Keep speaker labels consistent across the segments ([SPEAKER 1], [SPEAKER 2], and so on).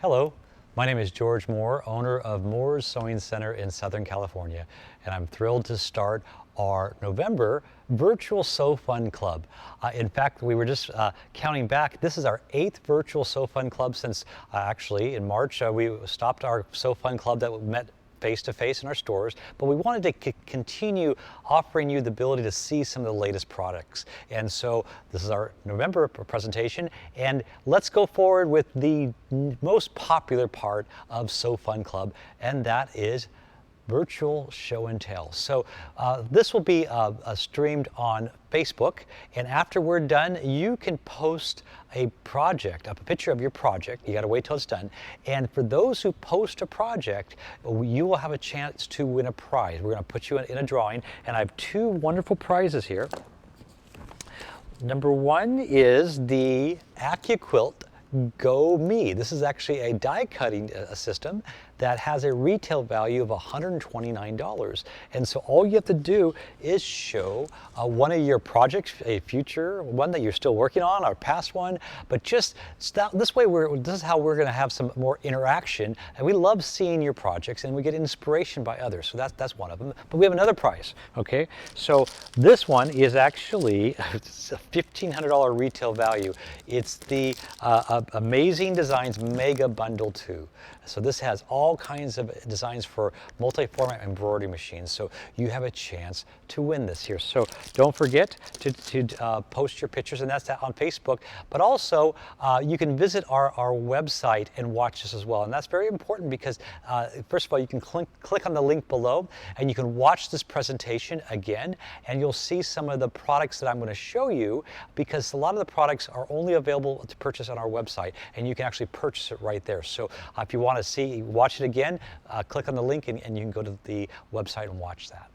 [SPEAKER 1] Hello, my name is George Moore, owner of Moore's Sewing Center in Southern California, and I'm thrilled to start our November Virtual Sew Fun Club. In fact, we were just counting back. This is our 8th Virtual Sew Fun Club since actually in March we stopped our Sew Fun Club that met face-to-face in our stores, but we wanted to continue offering you the ability to see some of the latest products. And so this is our November presentation, and let's go forward with the most popular part of Sew Fun Club, and that is virtual show and tell. So this will be streamed on Facebook, and after we're done, you can post a project, a picture of your project. You got to wait till it's done. And for those who post a project, you will have a chance to win a prize. We're going to put you in a drawing, and I have 2 wonderful prizes here. Number 1 is the AccuQuilt Go Me. This is actually a die cutting system that has a retail value of $129. And so all you have to do is show one of your projects, a future one that you're still working on, or past one, but just this way this is how we're going to have some more interaction, and we love seeing your projects and we get inspiration by others. So that's one of them. But we have another prize, okay? So this one is actually it's a $1,500 retail value. It's the Amazing Designs Mega Bundle 2. So this has all kinds of designs for multi-format embroidery machines. So you have a chance to win this here. So don't forget to post your pictures, and that's on Facebook. But also you can visit our website and watch this as well. And that's very important because first of all, you can click on the link below, and you can watch this presentation again, and you'll see some of the products that I'm going to show you, because a lot of the products are only available to purchase on our website, and you can actually purchase it right there. So if you want to watch it again, click on the link and you can go to the website and watch that.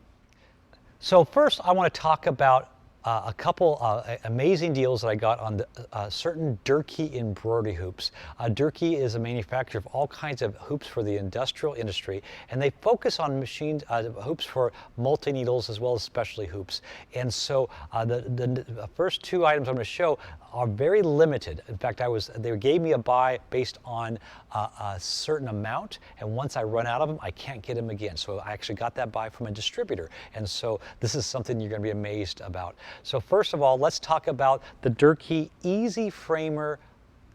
[SPEAKER 1] So first I want to talk about a couple amazing deals that I got on certain Durkee embroidery hoops. Durkee is a manufacturer of all kinds of hoops for the industrial industry, and they focus on machines, hoops for multi-needles as well as specialty hoops. And so the first 2 items I'm going to show are very limited. In fact, they gave me a buy based on a certain amount, and once I run out of them, I can't get them again. So I actually got that buy from a distributor, and so this is something you're going to be amazed about. So first of all, let's talk about the Durkee Easy Framer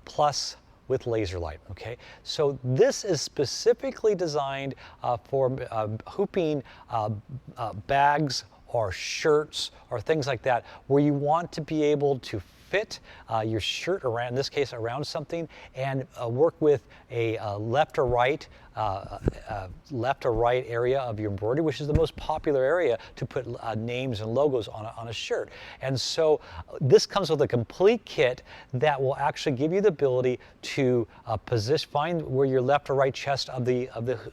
[SPEAKER 1] Plus with laser light, okay? So this is specifically designed for hooping bags or shirts or things like that, where you want to be able to fit your shirt around, in this case, around something, and work with a left or right area of your embroidery, which is the most popular area to put names and logos on a shirt. And so this comes with a complete kit that will actually give you the ability to find where your left or right chest of the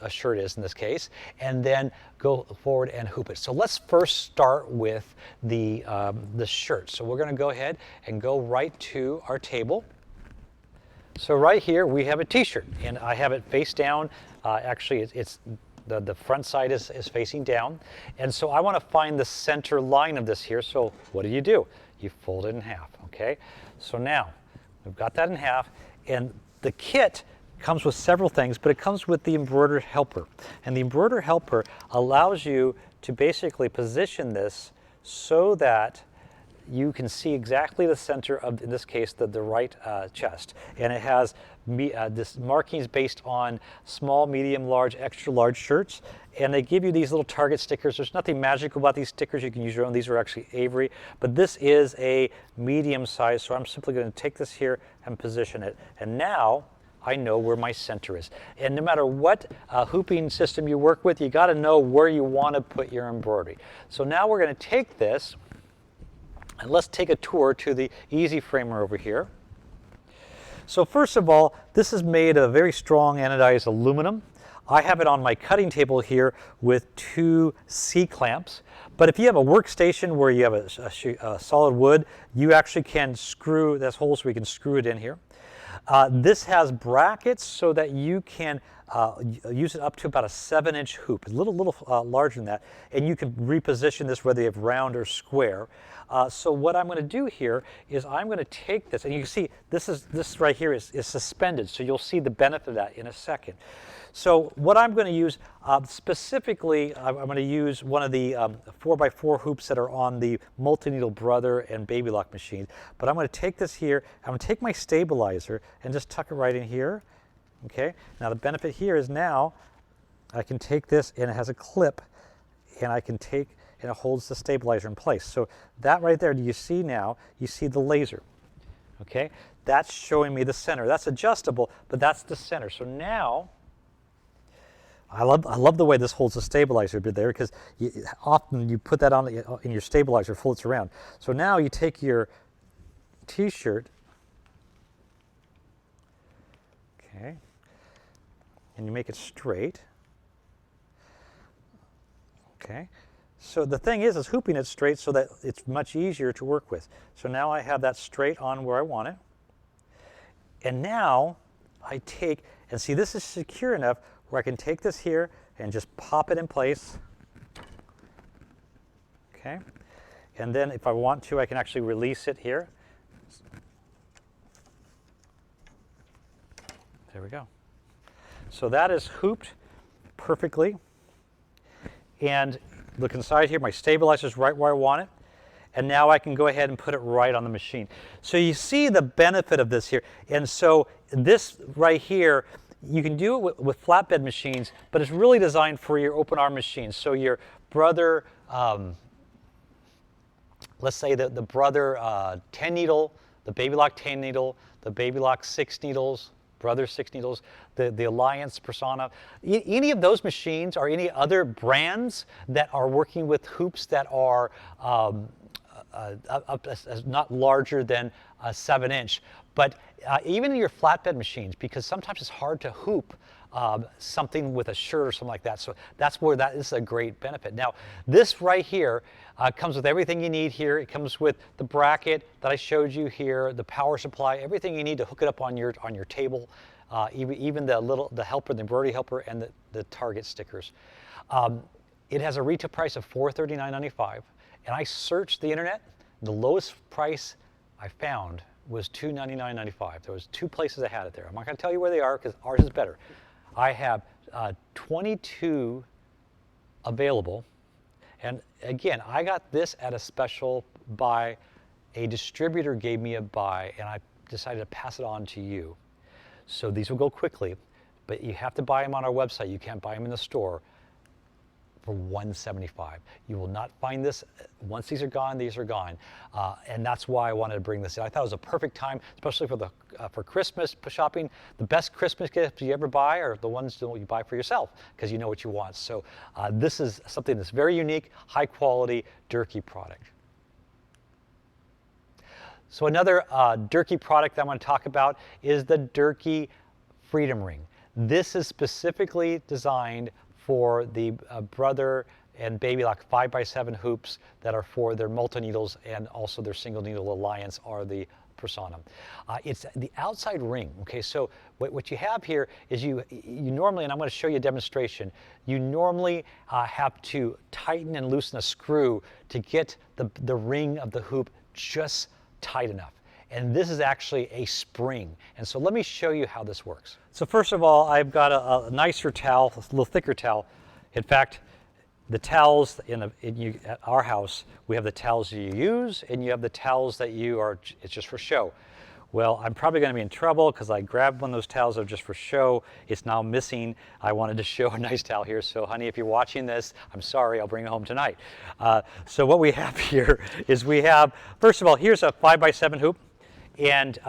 [SPEAKER 1] shirt is in this case, and then go forward and hoop it. So let's first start with the shirt. So we're going to go ahead and go right to our table. So right here we have a t-shirt, and I have it face down. Actually, it's the front side is facing down, and so I want to find the center line of this here. So what do? You fold it in half, okay? So now we've got that in half, and the kit comes with several things, but it comes with the embroider helper, and the embroider helper allows you to basically position this so that you can see exactly the center of, in this case, the right chest. And it has this markings based on small, medium, large, extra large shirts. And they give you these little target stickers. There's nothing magical about these stickers. You can use your own. These are actually Avery. But this is a medium size, so I'm simply going to take this here and position it. And now I know where my center is. And no matter what hooping system you work with, you got to know where you want to put your embroidery. So now we're going to take this, and let's take a tour to the Easy Framer over here. So first of all, this is made of very strong anodized aluminum. I have it on my cutting table here with 2 C-clamps. But if you have a workstation where you have a solid wood, you actually can screw, that's holes so we can screw it in here. This has brackets so that you can use it up to about a 7-inch hoop, a little larger than that, and you can reposition this whether you have round or square. So what I'm going to do here is I'm going to take this, and you can see this right here is suspended, so you'll see the benefit of that in a second. So what I'm going to use, specifically, I'm going to use one of the 4x4 hoops that are on the multi-needle Brother and Babylock machines. But I'm going to take this here, I'm going to take my stabilizer and just tuck it right in here. Okay. Now the benefit here is now I can take this, and it has a clip, and I can take, and it holds the stabilizer in place. So that right there, do you see now? You see the laser. Okay. That's showing me the center. That's adjustable, but that's the center. So now, I love the way this holds the stabilizer bit there, because often you put that on in your stabilizer, floats around. So now you take your t-shirt, okay, and you make it straight. Okay, so the thing is hooping it straight so that it's much easier to work with. So now I have that straight on where I want it. And now I take, and see, this is secure enough where I can take this here and just pop it in place. Okay, and then if I want to, I can actually release it here. There we go. So that is hooped perfectly. And look inside here, my stabilizer is right where I want it. And now I can go ahead and put it right on the machine. So you see the benefit of this here. And so this right here, you can do it with flatbed machines, but it's really designed for your open arm machines. So your Brother, let's say the Brother 10 needle, the Babylock 10 needle, the Babylock 6 needles, Brother 6 needles, the Alliance Persona, any of those machines or any other brands that are working with hoops that are not larger than a 7-inch. But even in your flatbed machines, because sometimes it's hard to hoop something with a shirt or something like that. So that's where that is a great benefit. Now, this right here comes with everything you need here. It comes with the bracket that I showed you here, the power supply, everything you need to hook it up on your table, even the helper, the embroidery helper, and the target stickers. It has a retail price of $439.95, and I searched the internet. The lowest price I found was $299.95. There was 2 places that had it there. I'm not going to tell you where they are because ours is better. I have 22 available, and again, I got this at a special buy. A distributor gave me a buy, and I decided to pass it on to you. So these will go quickly, but you have to buy them on our website. You can't buy them in the store. For $175. You will not find this. Once these are gone, these are gone. And that's why I wanted to bring this in. I thought it was a perfect time, especially for Christmas shopping. The best Christmas gifts you ever buy are the ones that you buy for yourself, because you know what you want. So this is something that's very unique, high quality Durkee product. So another Durkee product that I want to talk about is the Durkee Freedom Ring. This is specifically designed for the Brother and Babylock 5x7 hoops that are for their multi-needles, and also their single needle Alliance are the Persona. It's the outside ring. Okay, so what you have here is you normally, and I'm going to show you a demonstration, you normally have to tighten and loosen a screw to get the ring of the hoop just tight enough. And this is actually a spring. And so let me show you how this works. So first of all, I've got a nicer towel, a little thicker towel. In fact, the towels at our house, we have the towels you use, and you have the towels that it's just for show. Well, I'm probably going to be in trouble because I grabbed one of those towels that are just for show. It's now missing. I wanted to show a nice towel here. So honey, if you're watching this, I'm sorry, I'll bring it home tonight. So what we have here is first of all, here's a 5x7 hoop. And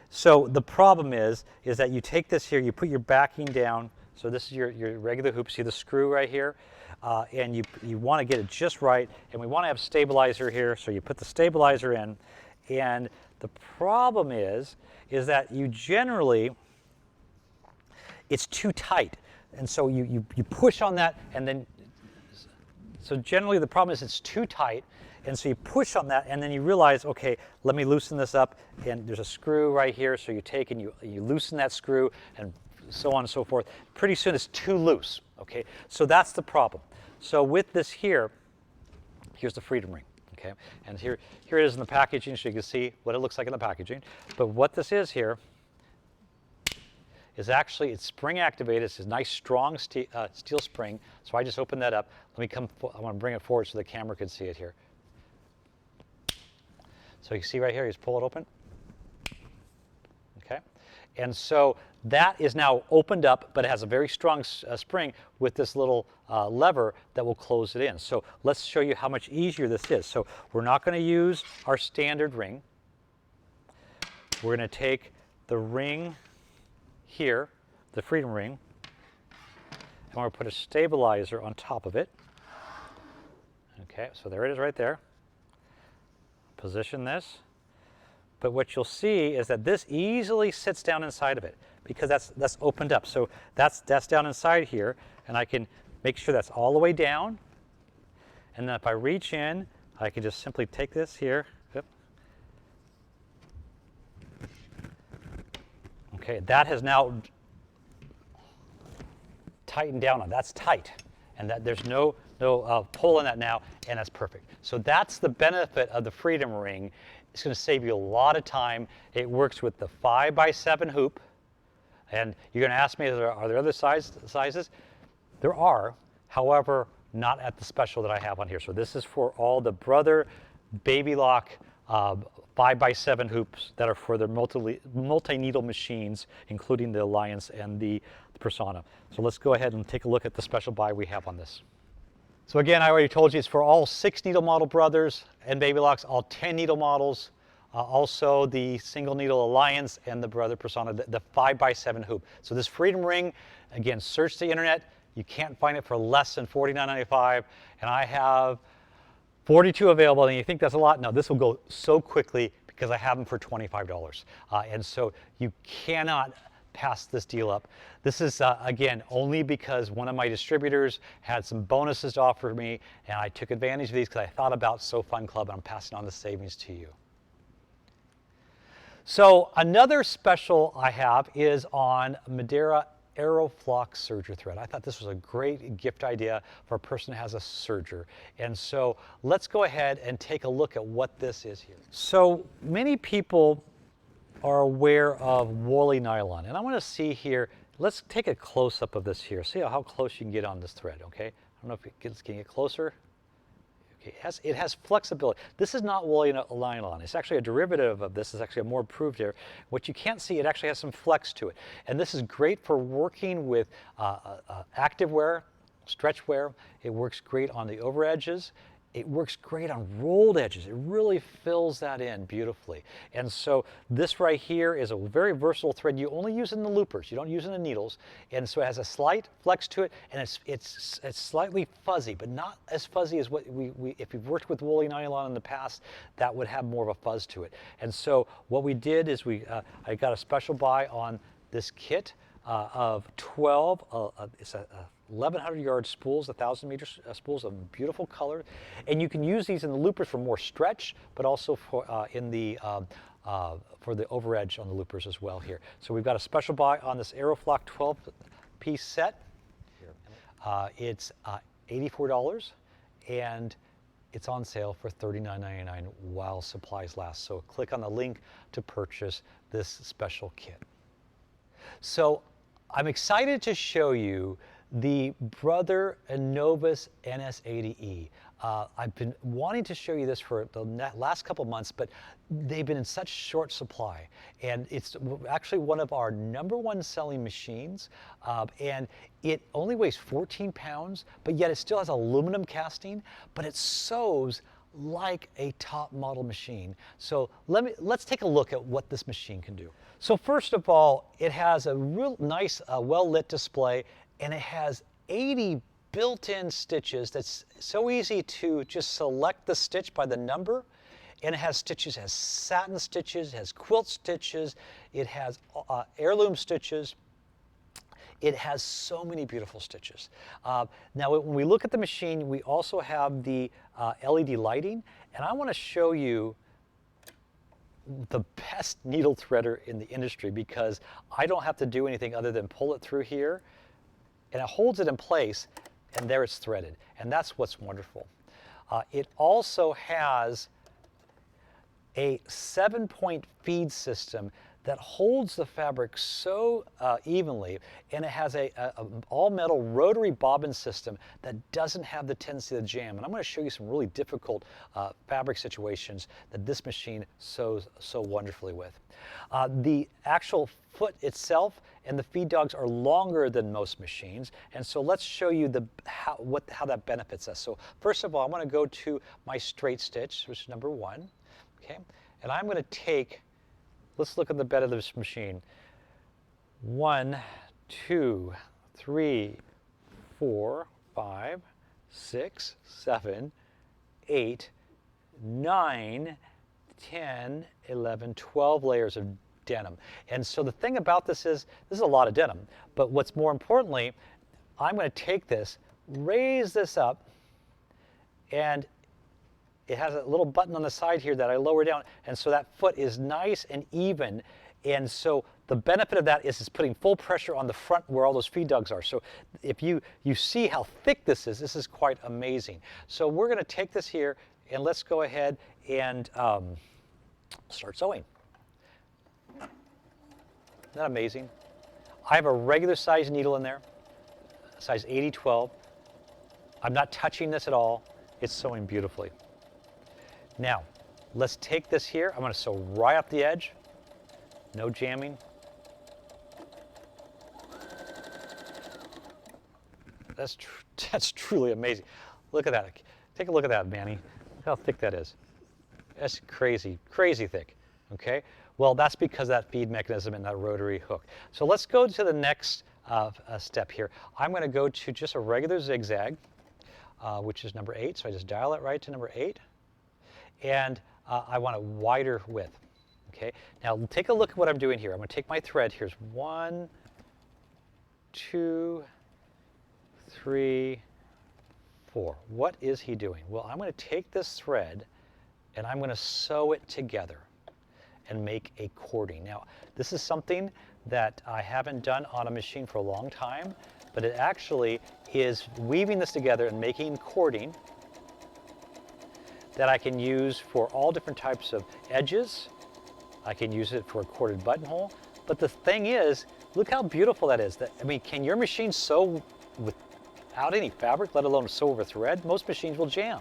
[SPEAKER 1] so the problem is that you take this here, you put your backing down. So this is your regular hoop. See the screw right here? And you want to get it just right. And we want to have stabilizer here. So you put the stabilizer in. And the problem is that you generally, it's too tight. And so you push on that, and then, so generally the problem is it's too tight. And so you push on that, and then you realize, okay, let me loosen this up. And there's a screw right here. So you take and you loosen that screw and so on and so forth. Pretty soon it's too loose, okay? So that's the problem. So with this here, here's the freedom ring, okay? And here it is in the packaging, so you can see what it looks like in the packaging. But what this is here is actually, it's spring activated. It's a nice strong steel spring. So I just opened that up. I want to bring it forward so the camera can see it here. So you can see right here, you just pull it open. Okay. And so that is now opened up, but it has a very strong spring with this little lever that will close it in. So let's show you how much easier this is. So we're not going to use our standard ring. We're going to take the ring here, the freedom ring, and we're going to put a stabilizer on top of it. Okay, so there it is right there. Position this. But what you'll see is that this easily sits down inside of it because that's opened up. So that's down inside here, and I can make sure that's all the way down. And then if I reach in, I can just simply take this here. Okay, that has now tightened down on. That's tight, and that there's no pull in that now, and that's perfect. So that's the benefit of the freedom ring. It's going to save you a lot of time. It works with the 5x7 hoop, and you're going to ask me, are there other sizes? There are, however, not at the special that I have on here. So this is for all the Brother Babylock 5x7 hoops that are for the multi-needle machines, including the Alliance and the Persona. So let's go ahead and take a look at the special buy we have on this. So again, I already told you it's for all 6 needle model Brothers and Babylocks, all 10 needle models, also the single needle Alliance and the Brother Persona, the 5x7 hoop. So this freedom ring, again, search the internet. You can't find it for less than $49.95, and I have 42 available, and you think that's a lot? No, this will go so quickly because I have them for $25. And so you cannot pass this deal up. This is, again, only because one of my distributors had some bonuses to offer me, and I took advantage of these because I thought about So Fun Club, and I'm passing on the savings to you. So another special I have is on Madeira Aeroflox serger thread. I thought this was a great gift idea for a person who has a serger. And so let's go ahead and take a look at what this is here. So many people are aware of woolly nylon. And I want to see here, let's take a close-up of this here. See how close you can get on this thread, okay? I don't know if it can get closer. Okay, it has flexibility. This is not woolly nylon. It's actually a derivative of this. It's actually a more approved here. What you can't see, it actually has some flex to it. And this is great for working with active wear, stretch wear. It works great on the over edges. It works great on rolled edges. It really fills that in beautifully. And so this right here is a very versatile thread. You only use it in the loopers. You don't use it in the needles. And so it has a slight flex to it, and it's slightly fuzzy, but not as fuzzy as what if you've worked with woolly nylon in the past, that would have more of a fuzz to it. And so what we did is I got a special buy on this kit of 12. It's a 1,100 yard spools, 1,000 meter spools of beautiful color, and you can use these in the loopers for more stretch, but also for for the over edge on the loopers as well here. So we've got a special buy on this Aeroflox 12-piece set. It's $84, and it's on sale for $39.99 while supplies last. So click on the link to purchase this special kit. So I'm excited to show you the Brother Anovus NS80e. I've been wanting to show you this for the last couple months, but they've been in such short supply. And it's actually one of our #1 selling machines. And it only weighs 14 pounds, but yet it still has aluminum casting, but it sews like a top model machine. So let's take a look at what this machine can do. So first of all, it has a real nice, well-lit display, and it has 80 built-in stitches. That's so easy to just select the stitch by the number. And it has stitches, it has satin stitches, it has quilt stitches, it has heirloom stitches. It has so many beautiful stitches. Now, when we look at the machine, we also have the LED lighting, and I want to show you the best needle threader in the industry because I don't have to do anything other than pull it through here, and it holds it in place, and there it's threaded. And that's what's wonderful. It also has a 7-point feed system that holds the fabric so evenly, and it has a all-metal rotary bobbin system that doesn't have the tendency to jam. And I'm going to show you some really difficult fabric situations that this machine sews so wonderfully with. The actual foot itself and the feed dogs are longer than most machines, and so let's show you how that benefits us. So first of all, I want to go to my straight stitch, which is number 1. Okay, and I'm going to take, let's look at the bed of this machine. 1, 2, 3, 4, 5, 6, 7, 8, 9, 10, 11, 12 layers of denim. And so the thing about this is a lot of denim, but what's more importantly, I'm going to take this, raise this up, and it has a little button on the side here that I lower down, and so that foot is nice and even. And so the benefit of that is it's putting full pressure on the front where all those feed dogs are. So if you see how thick this is quite amazing. So we're going to take this here, and let's go ahead and start sewing. Isn't that amazing? I have a regular size needle in there, size 80-12. I'm not touching this at all. It's sewing beautifully. Now, let's take this here. I'm going to sew right up the edge. No jamming. That's truly amazing. Look at that. Take a look at that, Manny. Look how thick that is. That's crazy, crazy thick. Okay? Well, that's because of that feed mechanism and that rotary hook. So let's go to the next step here. I'm going to go to just a regular zigzag, which is number 8. So I just dial it right to number 8. And I want a wider width. Okay, now take a look at what I'm doing here. I'm going to take my thread. Here's 1, 2, 3, 4. What is he doing? Well, I'm going to take this thread and I'm going to sew it together and make a cording. Now, this is something that I haven't done on a machine for a long time, but it actually is weaving this together and making cording that I can use for all different types of edges. I can use it for a corded buttonhole. But the thing is, look how beautiful that is. I mean, can your machine sew without any fabric, let alone sew over thread? Most machines will jam.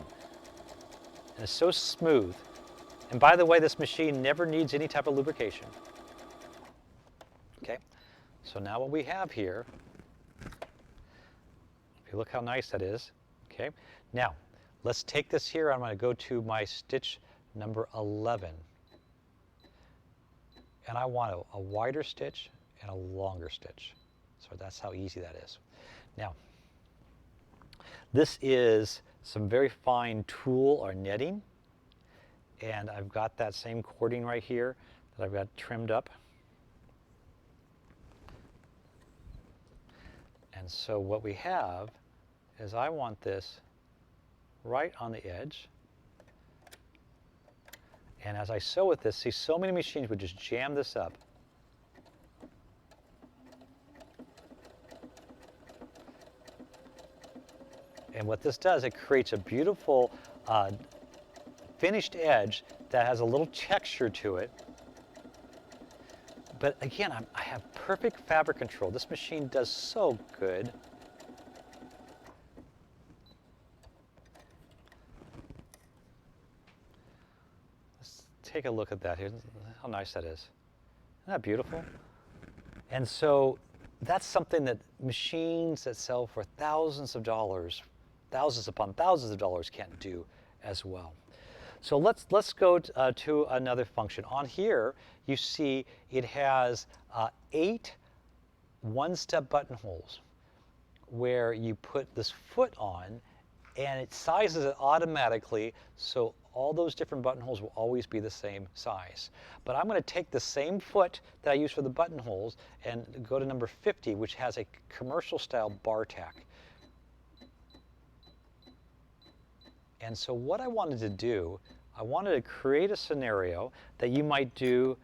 [SPEAKER 1] And it's so smooth. And by the way, this machine never needs any type of lubrication. Okay, so now what we have here, if you look how nice that is, okay? Now, let's take this here. I'm going to go to my stitch number 11. And I want a wider stitch and a longer stitch. So that's how easy that is. Now, this is some very fine tulle or netting. And I've got that same cording right here that I've got trimmed up. And so what we have is I want this right on the edge. And as I sew with this, see, so many machines would just jam this up. And what this does, it creates a beautiful finished edge that has a little texture to it. But again, I have perfect fabric control. This machine does so good. Let's take a look at that here. How nice that is. Isn't that beautiful? And so that's something that machines that sell for thousands of dollars, thousands upon thousands of dollars can't do as well. So let's go to another function. On here, you see it has 8 one-step buttonholes where you put this foot on, and it sizes it automatically, so all those different buttonholes will always be the same size. But I'm going to take the same foot that I use for the buttonholes and go to number 50, which has a commercial-style bar tack. And so what I wanted to do, I wanted to create a scenario that you might do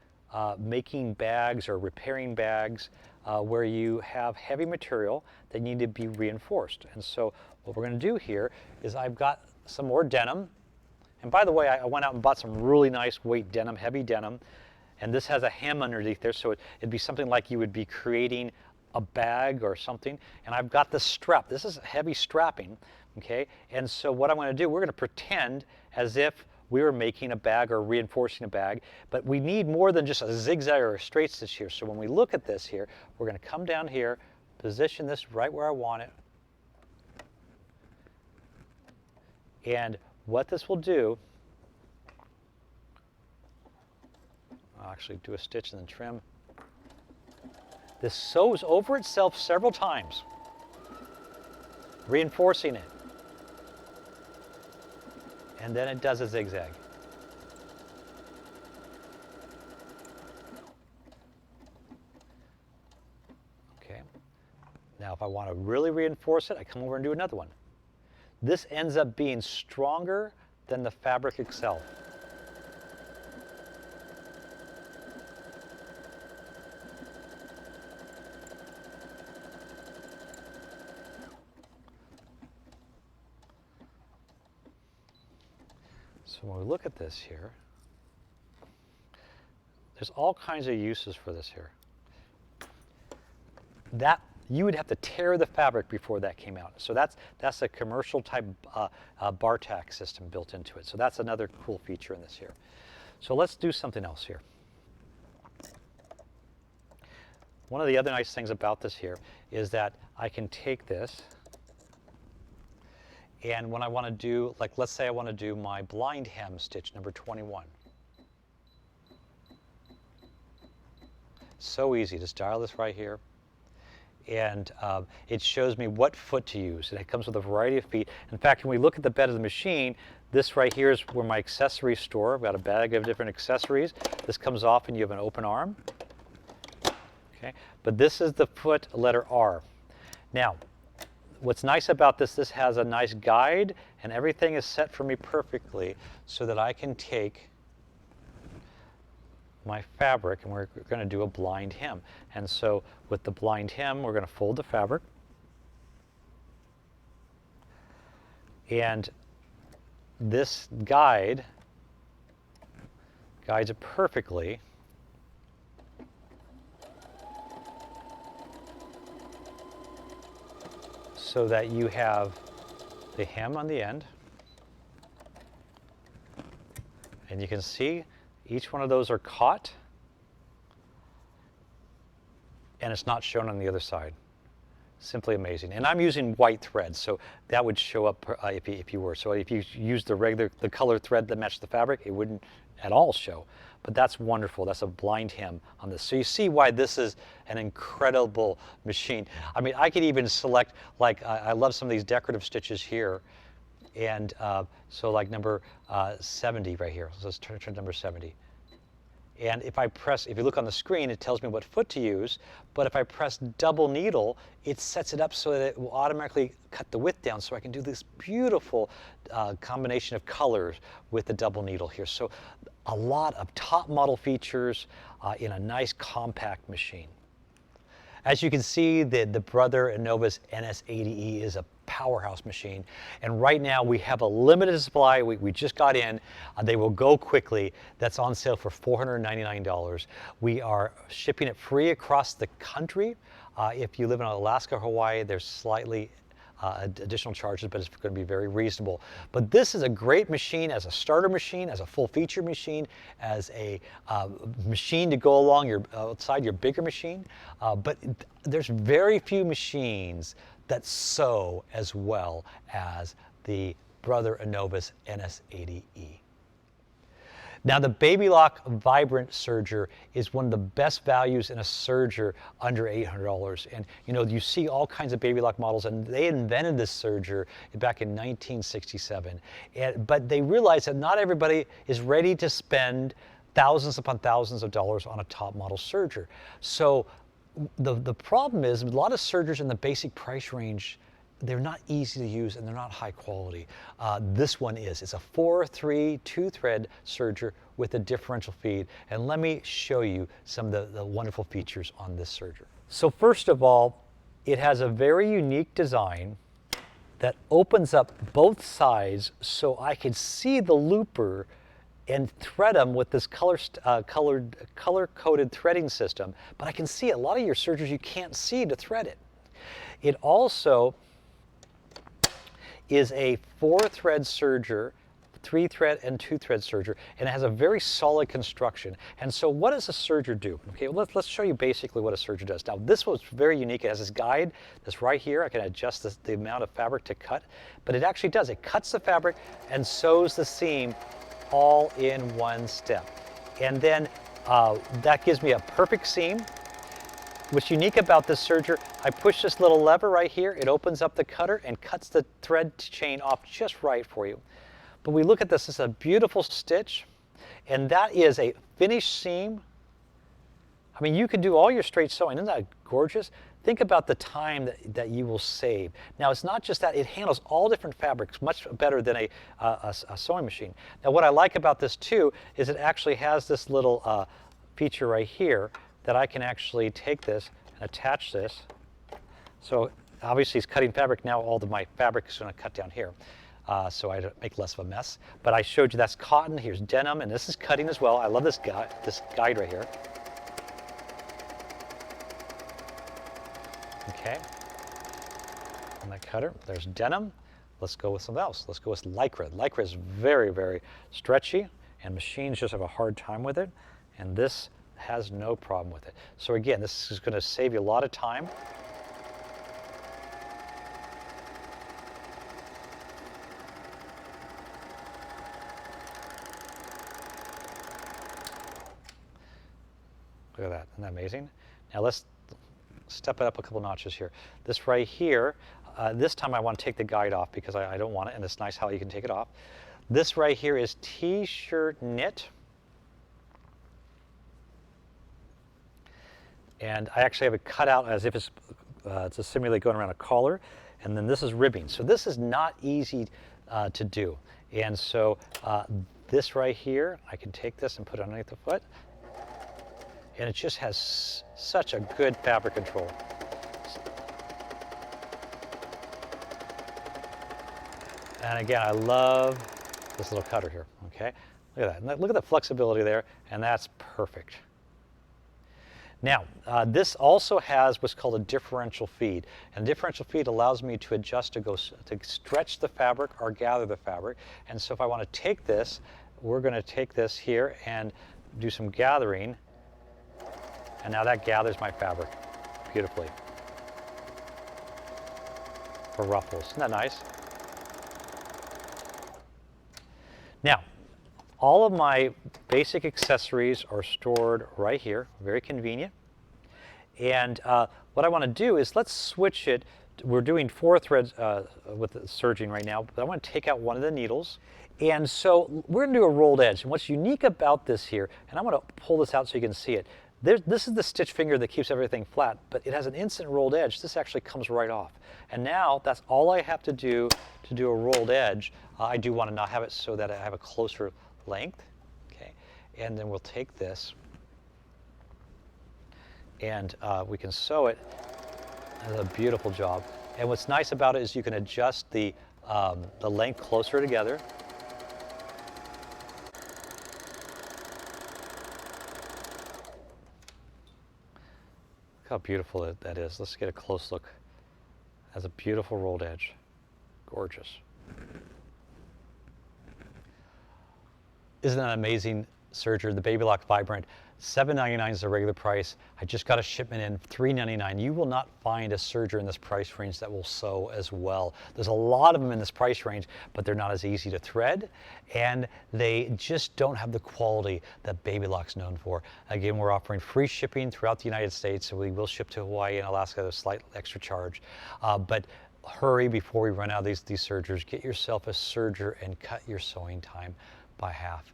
[SPEAKER 1] making bags or repairing bags where you have heavy material that need to be reinforced. And so what we're going to do here is I've got some more denim. And by the way, I went out and bought some really nice weight denim, heavy denim. And this has a hem underneath there, so it'd be something like you would be creating a bag or something. And I've got the strap. This is heavy strapping, okay? And so what I'm going to do, we're going to pretend as if we were making a bag or reinforcing a bag, but we need more than just a zigzag or a straight stitch here. So when we look at this here, we're going to come down here, position this right where I want it. And what this will do, I'll actually do a stitch and then trim. This sews over itself several times, reinforcing it. And then it does a zigzag. Okay. Now if I want to really reinforce it, I come over and do another one. This ends up being stronger than the fabric itself. So when we look at this here, there's all kinds of uses for this here. That you would have to tear the fabric before that came out. So that's a commercial type bar tack system built into it. So that's another cool feature in this here. So let's do something else here. One of the other nice things about this here is that I can take this, and when I want to do, like let's say I want to do my blind hem stitch number 21. So easy, just dial this right here. And it shows me what foot to use. And it comes with a variety of feet. In fact, when we look at the bed of the machine, this right here is where my accessories store. I've got a bag of different accessories. This comes off and you have an open arm. Okay, but this is the foot letter R. Now, what's nice about this, this has a nice guide and everything is set for me perfectly so that I can take my fabric and we're going to do a blind hem. And so with the blind hem, we're going to fold the fabric. And this guides it perfectly so that you have the hem on the end. And you can see each one of those are caught, and it's not shown on the other side. Simply amazing. And I'm using white thread, so that would show up if you were. So if you use the color thread that matched the fabric, it wouldn't at all show. But that's wonderful. That's a blind hem on this. So you see why this is an incredible machine. I mean, I could even select, like, I love some of these decorative stitches here. And so like number 70 right here. So let's turn to number 70. And if I press, if you look on the screen, it tells me what foot to use. But if I press double needle, it sets it up so that it will automatically cut the width down. So I can do this beautiful combination of colors with the double needle here. So a lot of top model features in a nice compact machine. As you can see, the Brother Anovus NS80e is a powerhouse machine. And right now we have a limited supply. We just got in. They will go quickly. That's on sale for $499. We are shipping it free across the country. If you live in Alaska or Hawaii, there's slightly additional charges, but it's going to be very reasonable. But this is a great machine as a starter machine, as a full feature machine, as a machine to go along outside your bigger machine. But there's very few machines that sew as well as the Brother Anovus NS80e. Now the Babylock Vibrant Serger is one of the best values in a serger under $800. And you know, you see all kinds of Babylock models, and they invented this serger back in 1967. But they realized that not everybody is ready to spend thousands upon thousands of dollars on a top model serger. So the problem is a lot of sergers in the basic price range, they're not easy to use and they're not high quality. This one is. It's a 4-3 2-thread serger with a differential feed. And let me show you some of the wonderful features on this serger. So first of all, it has a very unique design that opens up both sides so I can see the looper and thread them with this color-coded threading system. But I can see it. A lot of your sergers you can't see to thread it. It also is a 4-thread serger, 3-thread and 2-thread serger, and it has a very solid construction. And so what does a serger do? Okay, well, let's show you basically what a serger does. Now this was very unique. It has this guide that's right here. I can adjust the amount of fabric to cut, but it actually does. It cuts the fabric and sews the seam all in one step. And then that gives me a perfect seam. What's unique about this serger, I push this little lever right here, it opens up the cutter and cuts the thread chain off just right for you. But we look at this, this is a beautiful stitch, and that is a finished seam. I mean, you can do all your straight sewing, isn't that gorgeous? Think about the time that you will save. Now, it's not just that, it handles all different fabrics much better than a sewing machine. Now, what I like about this too is it actually has this little feature right here that I can actually take this and attach this. So obviously it's cutting fabric. Now all of my fabric is going to cut down here. So I make less of a mess. But I showed you that's cotton, here's denim, and this is cutting as well. I love this guide right here. Okay. And the cutter, there's denim. Let's go with something else. Let's go with Lycra. Lycra is very, very stretchy, and machines just have a hard time with it. And this has no problem with it. So again, this is going to save you a lot of time. Look at that, isn't that amazing? Now let's step it up a couple notches here. This right here, this time I want to take the guide off because I don't want it, and it's nice how you can take it off. This right here is t-shirt knit. And I actually have it cut out as if it's to simulate going around a collar. And then this is ribbing. So this is not easy to do. And so this right here, I can take this and put it underneath the foot. And it just has such a good fabric control. And again, I love this little cutter here, okay? Look at that. Look at the flexibility there, and that's perfect. Now, this also has what's called a differential feed. And differential feed allows me to adjust to stretch the fabric or gather the fabric. And so if I want to take this, we're going to take this here and do some gathering. And now that gathers my fabric beautifully for ruffles. Isn't that nice? Now, all of my basic accessories are stored right here, very convenient. And what I want to do is let's switch it. We're doing 4 threads with the serging right now, but I want to take out one of the needles. And so we're going to do a rolled edge. And what's unique about this here, and I'm going to pull this out so you can see it. This is the stitch finger that keeps everything flat, but it has an instant rolled edge. This actually comes right off. And now that's all I have to do a rolled edge. I do want to now have it so that I have a closer length. Okay, and then we'll take this and we can sew it. That's a beautiful job. And what's nice about it is you can adjust the length closer together. Look how beautiful that is. Let's get a close look. Has a beautiful rolled edge. Gorgeous. Isn't that an amazing serger? The Babylock Vibrant, $7.99 is the regular price. I just got a shipment in, $3.99. You will not find a serger in this price range that will sew as well. There's a lot of them in this price range, but they're not as easy to thread, and they just don't have the quality that Babylock's known for. Again, we're offering free shipping throughout the United States, so we will ship to Hawaii and Alaska at a slight extra charge. But hurry before we run out of these sergers. Get yourself a serger and cut your sewing time by half.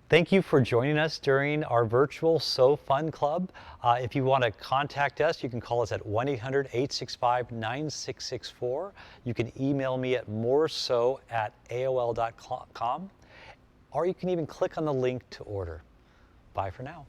[SPEAKER 1] Thank you for joining us during our virtual Sew Fun Club. If you want to contact us, you can call us at 1-800-865-9664. You can email me at moresew@aol.com, or you can even click on the link to order. Bye for now.